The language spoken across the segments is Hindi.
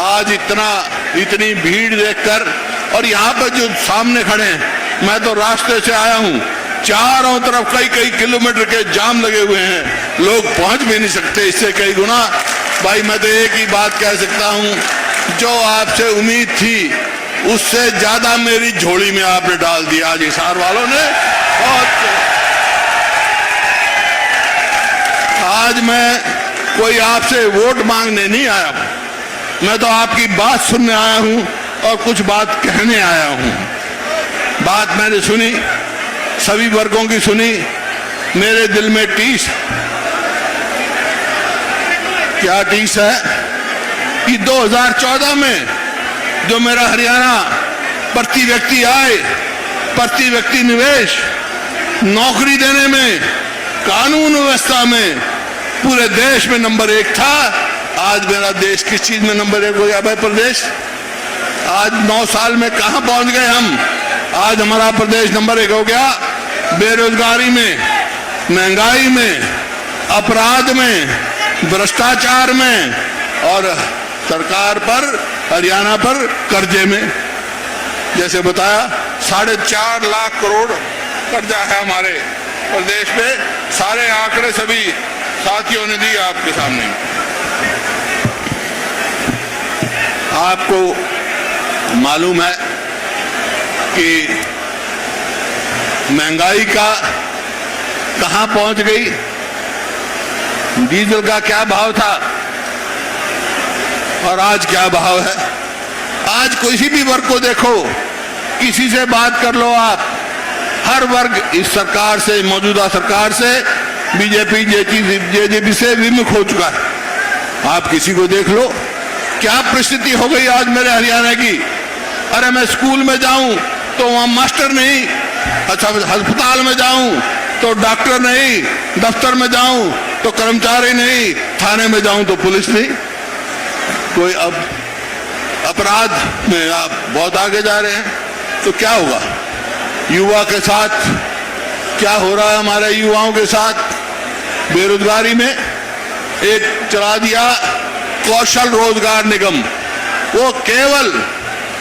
आज इतनी भीड़ देखकर, और यहाँ पर जो सामने खड़े हैं, मैं तो रास्ते से आया हूँ, चारों तरफ कई किलोमीटर के जाम लगे हुए हैं, लोग पहुंच भी नहीं सकते। इससे कई गुना भाई मैं तो एक ही बात कह सकता हूँ, जो आपसे उम्मीद थी उससे ज्यादा मेरी झोली में आपने डाल दिया आज हिसार वालों ने। और आज मैं कोई आपसे वोट मांगने नहीं आया हूं, मैं तो आपकी बात सुनने आया हूं और कुछ बात कहने आया हूं। बात मैंने सुनी, सभी वर्गों की सुनी, मेरे दिल में टीस, क्या टीस है कि 2014 में जो मेरा हरियाणा प्रति व्यक्ति आय, प्रति व्यक्ति निवेश, नौकरी देने में, कानून व्यवस्था में पूरे देश में नंबर 1 था, आज मेरा देश किस चीज में नंबर 1 हो गया भाई? प्रदेश आज 9 साल में कहां पहुंच गए हम? आज हमारा प्रदेश नंबर 1 हो गया बेरोजगारी में, महंगाई में, अपराध में, भ्रष्टाचार में, और सरकार पर, हरियाणा पर कर्जे में। जैसे बताया 4.5 लाख करोड़ कर्जा है हमारे प्रदेश पे। सारे आंकड़े सभी साथियों ने दिए आपके सामने। आपको मालूम है कि महंगाई का कहां पहुंच गई, डीजल का क्या भाव था और आज क्या भाव है। आज किसी भी वर्ग को देखो, किसी से बात कर लो आप, हर वर्ग इस सरकार से, मौजूदा सरकार से, बीजेपी जेजेपी से विमुख हो चुका है। आप किसी को देख लो, क्या परिस्थिति हो गई आज मेरे हरियाणा की। अरे मैं स्कूल में जाऊं तो वहां मास्टर नहीं, अच्छा अस्पताल में जाऊं तो डॉक्टर नहीं, दफ्तर में जाऊं तो कर्मचारी नहीं, थाने में जाऊं तो पुलिस नहीं। कोई अब अपराध में आप बहुत आगे जा रहे हैं, तो क्या होगा युवा के साथ? क्या हो रहा है हमारे युवाओं के साथ? बेरोजगारी में एक चला दिया कौशल रोजगार निगम, वो केवल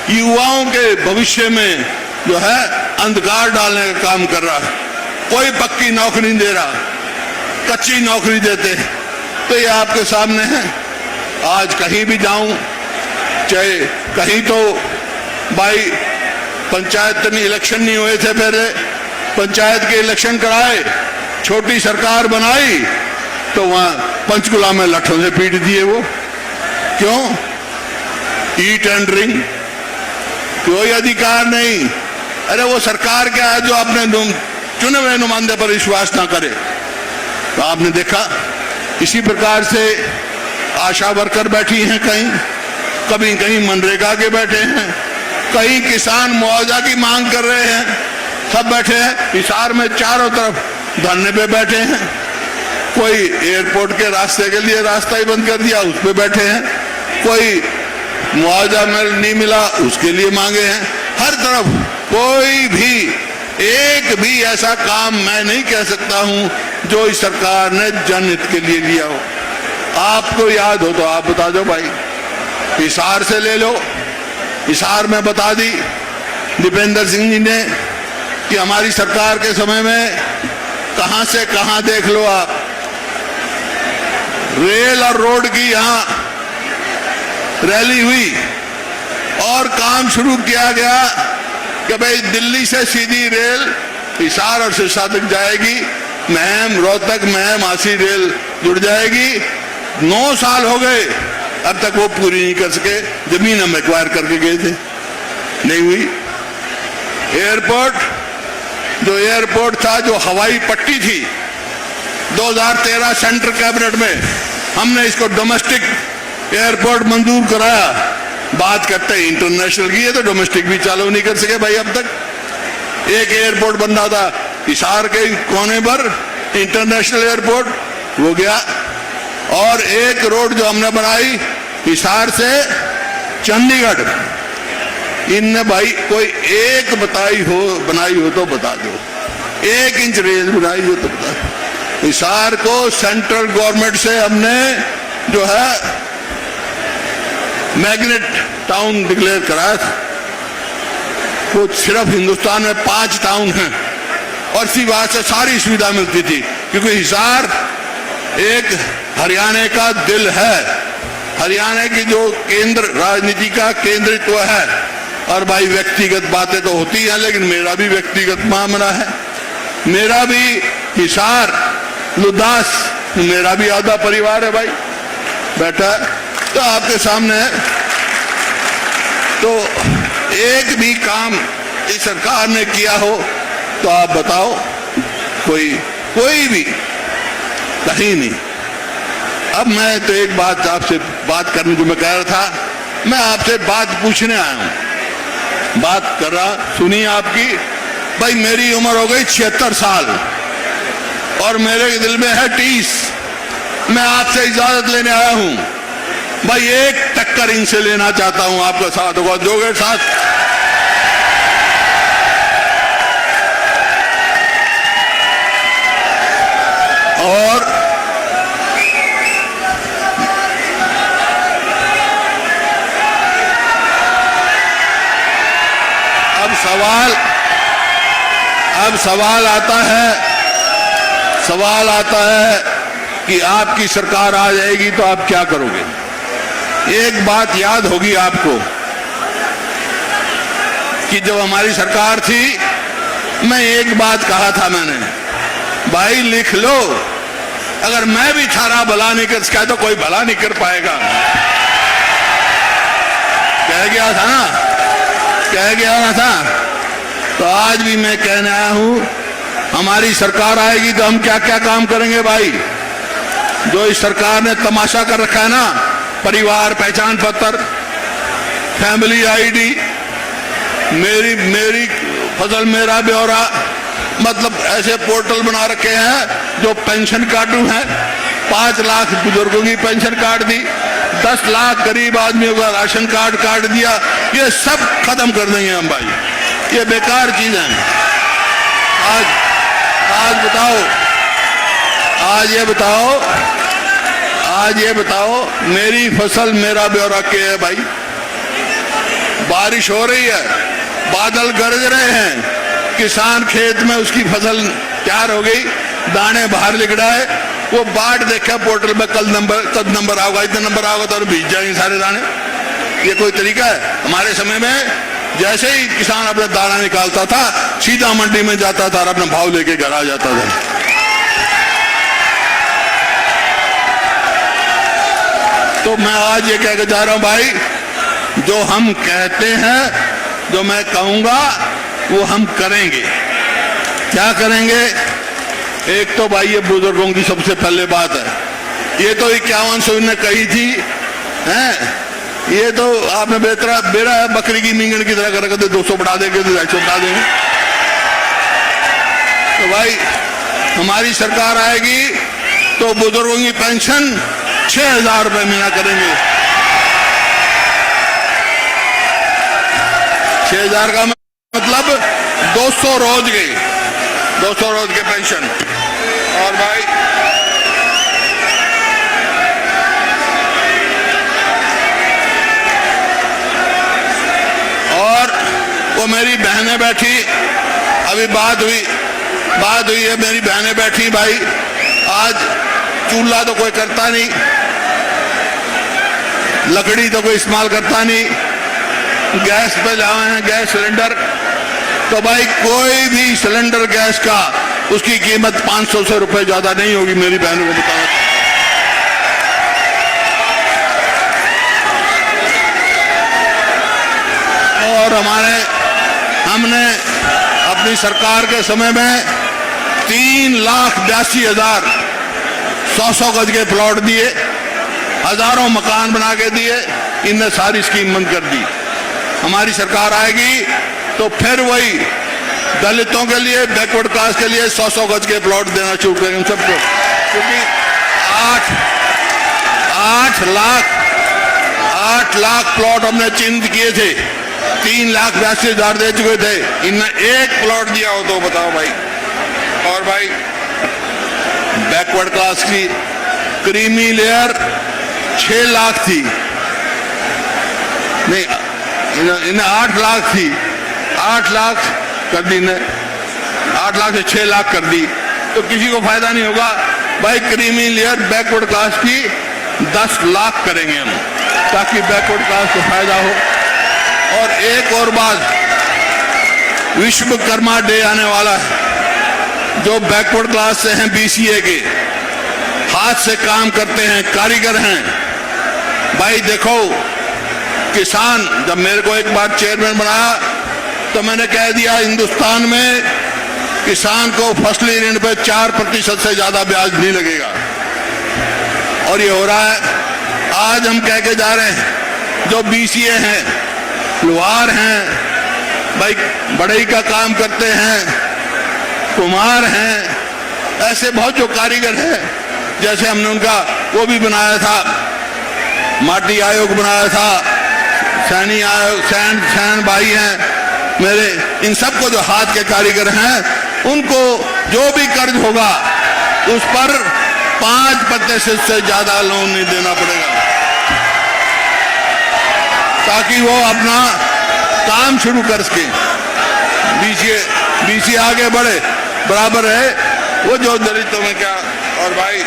युवाओं के भविष्य में जो है अंधकार डालने का काम कर रहा है। कोई पक्की नौकरी नहीं दे रहा, कच्ची नौकरी देते। तो ये आपके सामने है। आज कहीं भी जाऊं, चाहे कहीं तो भाई पंचायत इलेक्शन नहीं हुए थे, पहले पंचायत के इलेक्शन कराए, छोटी सरकार बनाई तो वहां पंचकुला में लठों से पीट दिए वो। क्यों? ई टेंडरिंग, कोई अधिकार नहीं। अरे वो सरकार क्या है जो अपने चुने हुए नुमाइंदे पर विश्वास ना करे। तो आपने देखा इसी प्रकार से आशा वर्कर बैठी हैं, कहीं कहीं मनरेगा के बैठे हैं, कहीं किसान मुआवजा की मांग कर रहे हैं, सब बैठे हैं। हिसार में चारों तरफ धरने पे बैठे हैं। कोई एयरपोर्ट के रास्ते के लिए रास्ता ही बंद कर दिया, उस पे बैठे हैं। कोई मुआवजा नहीं मिला, उसके लिए मांगे हैं। हर तरफ कोई भी, एक भी ऐसा काम मैं नहीं कह सकता हूं जो इस सरकार ने जनहित के लिए लिया हो। आपको याद हो तो आप बता दो भाई। हिसार से ले लो, हिसार में बता दी दीपेंद्र सिंह जी ने कि हमारी सरकार के समय में कहां से कहां देख लो आप, रेल और रोड की यहां रैली हुई और काम शुरू किया गया कि भाई दिल्ली से सीधी रेल हिसार और सिरसा तक जाएगी, महम रोहतक महम आसी रेल जुड़ जाएगी। 9 साल हो गए, अब तक वो पूरी नहीं कर सके। जमीन हम एक्वायर करके गए थे, नहीं हुई। एयरपोर्ट, जो एयरपोर्ट था, जो हवाई पट्टी थी, 2013 सेंट्रल कैबिनेट में हमने इसको डोमेस्टिक एयरपोर्ट मंजूर कराया। बात करते हैं इंटरनेशनल की, है तो डोमेस्टिक भी चालू नहीं कर सके भाई अब तक। एक एयरपोर्ट बन रहा था हिसार के कोने पर, इंटरनेशनल एयरपोर्ट हो गया। और एक रोड जो हमने बनाई हिसार से चंडीगढ़, इनने भाई कोई एक बनाई हो तो बता दो, 1 इंच रेल बनाई हो तो बता दो। हिसार को सेंट्रल गवर्नमेंट से हमने जो है मैग्नेट टाउन डिक्लेयर कराया था। वो सिर्फ हिंदुस्तान में 5 टाउन हैं और इसी बात से सारी सुविधा मिलती थी, क्योंकि हिसार एक हरियाणा का दिल है, हरियाणा की जो केंद्र राजनीति का केंद्रित्व है। और भाई व्यक्तिगत बातें तो होती हैं, लेकिन मेरा भी व्यक्तिगत मामला है। मेरा भी हिसार लुदास मेरा भी आधा परिवार है भाई, बैठा तो आपके सामने है। तो एक भी काम इस सरकार ने किया हो तो आप बताओ, कोई भी, कहीं नहीं। अब मैं तो एक बात आपसे बात करने को मैं कह रहा था, मैं आपसे बात पूछने आया हूं, बात कर रहा, सुनिए आपकी। भाई मेरी उम्र हो गई 76 साल और मेरे दिल में है 30। मैं आपसे इजाजत लेने आया हूं भाई, एक टक्कर इनसे लेना चाहता हूं, आपका साथ होगा, दोगे साथ? और अब सवाल आता है कि आपकी सरकार आ जाएगी तो आप क्या करोगे? एक बात याद होगी आपको कि जब हमारी सरकार थी, मैं एक बात कहा था मैंने, भाई लिख लो, अगर मैं भी थारा भला नहीं कर सका तो कोई भला नहीं कर पाएगा। कह गया था। तो आज भी मैं कहने आया हूं, हमारी सरकार आएगी तो हम क्या क्या काम करेंगे भाई। जो इस सरकार ने तमाशा कर रखा है ना, परिवार पहचान पत्र, फैमिली आईडी, मेरी फसल मेरा ब्यौरा, मतलब ऐसे पोर्टल बना रखे हैं जो पेंशन कार्डू हैं। 5 लाख बुजुर्गों की पेंशन कार्ड दी, 10 लाख गरीब आदमियों का राशन कार्ड काट दिया। ये सब खत्म कर देंगे हम भाई, ये बेकार चीज है। आज ये बताओ, मेरी फसल मेरा ब्यौरा क्या है भाई? बारिश हो रही है, बादल गरज रहे हैं, किसान खेत में उसकी फसल तैयार हो गई, दाने बाहर लिख रहा है, वो बाट देखा पोर्टल में कब नंबर आओगा, इतना नंबर आओगा तो भीज जाएंगे सारे दाने। ये कोई तरीका है? हमारे समय में जैसे ही किसान अपना दाना निकालता था, सीधा मंडी में जाता था और अपना भाव लेके घर आ जाता था। तो मैं आज ये कह के जा रहा हूं भाई, जो हम कहते हैं, जो मैं कहूंगा वो हम करेंगे। क्या करेंगे? एक तो भाई ये बुजुर्गों की सबसे पहले बात है, ये तो 5100 ने कही थी, हैं? ये तो आपने बेरा बकरी की मींगन की तरह कर रखा, 200 बढ़ा देंगे, 250 बढ़ा देंगे। तो भाई हमारी सरकार आएगी तो बुजुर्गों की पेंशन 6000 रुपए महीना करेंगे। 6000 का मतलब 200 रोज के पेंशन। और भाई और वो मेरी बहनें बैठी, अभी बात हुई है, मेरी बहनें बैठी भाई, आज चूल्हा तो कोई करता नहीं, लकड़ी तो कोई इस्तेमाल करता नहीं, गैस पे लाए हैं, गैस सिलेंडर। तो भाई कोई भी सिलेंडर गैस का उसकी कीमत 500 से रुपए ज्यादा नहीं होगी, मेरी बहनों को बताओ। और हमने अपनी सरकार के समय में 3,82,000 100 गज के प्लॉट दिए, हजारों मकान बना के दिए, इनने सारी स्कीम बंद कर दी। हमारी सरकार आएगी तो फिर वही दलितों के लिए, बैकवर्ड कास्ट के लिए 100 गज के प्लॉट देना शुरू करेंगे सबको, क्योंकि 8 लाख प्लॉट हमने चिन्हित किए थे, 3,82,000 दे चुके थे, इनने एक प्लॉट दिया हो तो बताओ भाई। और भाई बैकवर्ड क्लास की क्रीमी लेयर 6 लाख थी, नहीं, इन्हें 8 लाख थी, 8 लाख कर दी ने, 8 लाख से 6 लाख कर दी, तो किसी को फायदा नहीं होगा भाई। क्रीमी लेयर बैकवर्ड क्लास की 10 लाख करेंगे हम, ताकि बैकवर्ड क्लास को फायदा हो। और एक और बात, विश्वकर्मा डे आने वाला है, जो बैकवर्ड क्लास से हैं, BCA के, हाथ से काम करते हैं, कारीगर हैं भाई। देखो किसान, जब मेरे को एक बार चेयरमैन बनाया तो मैंने कह दिया हिंदुस्तान में किसान को फसली ऋण पे 4% से ज्यादा ब्याज नहीं लगेगा, और ये हो रहा है। आज हम कह के जा रहे हैं, जो BCA हैं, लोहार हैं भाई, बढ़ई का काम करते हैं, कुम्हार हैं, ऐसे बहुत जो कारीगर हैं, जैसे हमने उनका वो भी बनाया था, माटी आयोग बनाया था, सैनी आयोग, सैन भाई हैं मेरे, इन सबको जो हाथ के कारीगर हैं, उनको जो भी कर्ज होगा उस पर 5% से ज्यादा लोन नहीं देना पड़ेगा, ताकि वो अपना काम शुरू कर सके। BCA आगे बढ़े, बराबर है वो जो दलितों में क्या। और भाई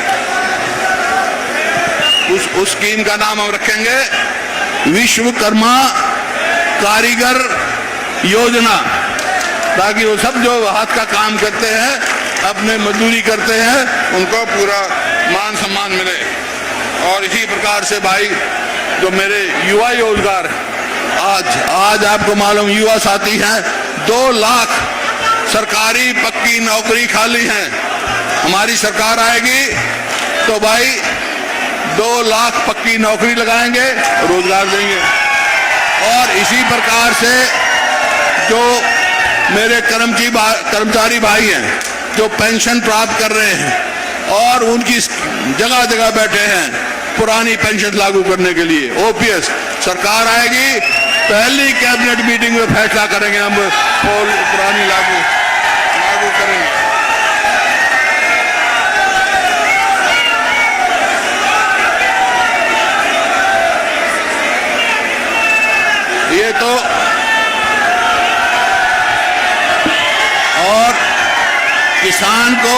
उस स्कीम का नाम हम रखेंगे विश्वकर्मा कारीगर योजना, ताकि वो सब जो हाथ का काम करते हैं, अपने मजदूरी करते हैं, उनको पूरा मान सम्मान मिले। और इसी प्रकार से भाई जो मेरे युवा रोजगार, आज आपको मालूम युवा साथी हैं, 2 लाख सरकारी पक्की नौकरी खाली हैं। हमारी सरकार आएगी तो भाई 2 लाख पक्की नौकरी लगाएंगे, रोजगार देंगे। और इसी प्रकार से जो मेरे कर्मचारी भाई हैं, जो पेंशन प्राप्त कर रहे हैं और उनकी जगह जगह बैठे हैं पुरानी पेंशन लागू करने के लिए, OPS, सरकार आएगी, पहली कैबिनेट मीटिंग में फैसला करेंगे, हम पुरानी लागू करेंगे। ये तो, और किसान को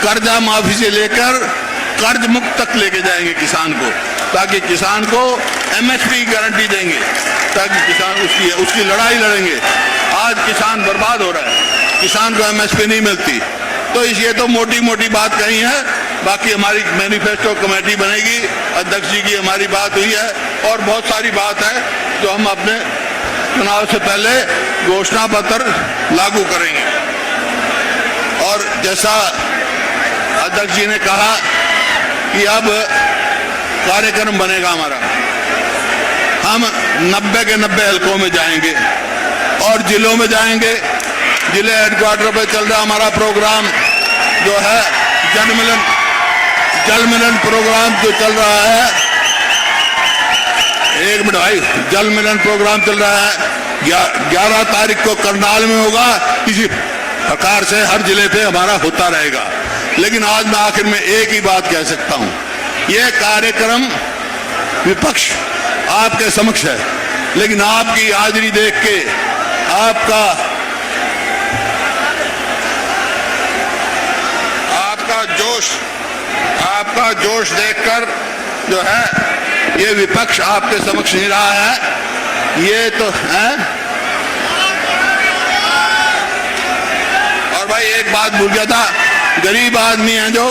कर्जा माफी से लेकर कर्ज मुक्त तक लेके जाएंगे किसान को, ताकि किसान को MSP गारंटी देंगे, ताकि किसान उसकी लड़ाई लड़ेंगे। आज किसान बर्बाद हो रहा है, किसान को MSP नहीं मिलती। तो ये तो मोटी मोटी बात कही है, बाकी हमारी मैनिफेस्टो कमेटी बनेगी, अध्यक्ष जी की हमारी बात हुई है, और बहुत सारी बात है जो हम अपने चुनाव से पहले घोषणा पत्र लागू करेंगे। और जैसा अध्यक्ष जी ने कहा कि अब कार्यक्रम बनेगा हमारा, हम 90 के 90 हलकों में जाएंगे और जिलों में जाएंगे। जिले हेडक्वार्टर पे चल रहा हमारा प्रोग्राम जो है जल मिलन प्रोग्राम जो चल रहा है, 1 मिनट भाई, जल मिलन प्रोग्राम चल रहा है, 11 तारीख को करनाल में होगा। इसी प्रकार से हर जिले पे हमारा होता रहेगा। लेकिन आज मैं आखिर में एक ही बात कह सकता हूं, यह कार्यक्रम विपक्ष आपके समक्ष है, लेकिन आपकी हाजिरी देख के, आपका जोश देखकर जो है ये विपक्ष आपके समक्ष नहीं रहा है, ये तो है। और भाई एक बात भूल गया था, गरीब आदमी है जो,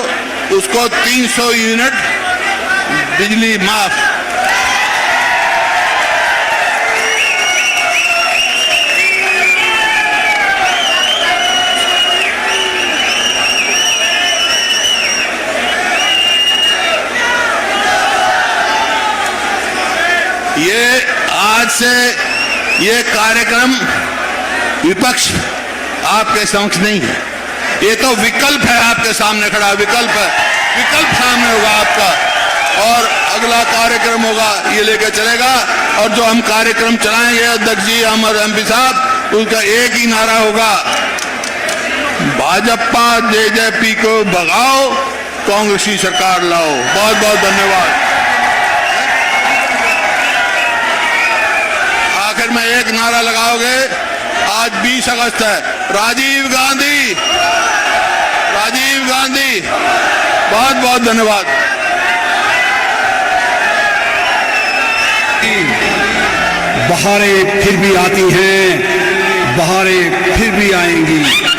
उसको 300 यूनिट बिजली माफ। ये आज से ये कार्यक्रम विपक्ष आपके समक्ष नहीं है, ये तो विकल्प है आपके सामने खड़ा, विकल्प सामने होगा आपका, और अगला कार्यक्रम होगा ये लेकर चलेगा। और जो हम कार्यक्रम चलाएंगे अध्यक्ष जी, हमारे MP साहब, उसका एक ही नारा होगा, भाजपा JJP को भगाओ, कांग्रेस की सरकार लाओ। बहुत बहुत धन्यवाद। एक नारा लगाओगे। आज 20 अगस्त है, राजीव गांधी, राजीव गांधी। बहुत बहुत धन्यवाद। बहारें फिर भी आती हैं, बहारें फिर भी आएंगी।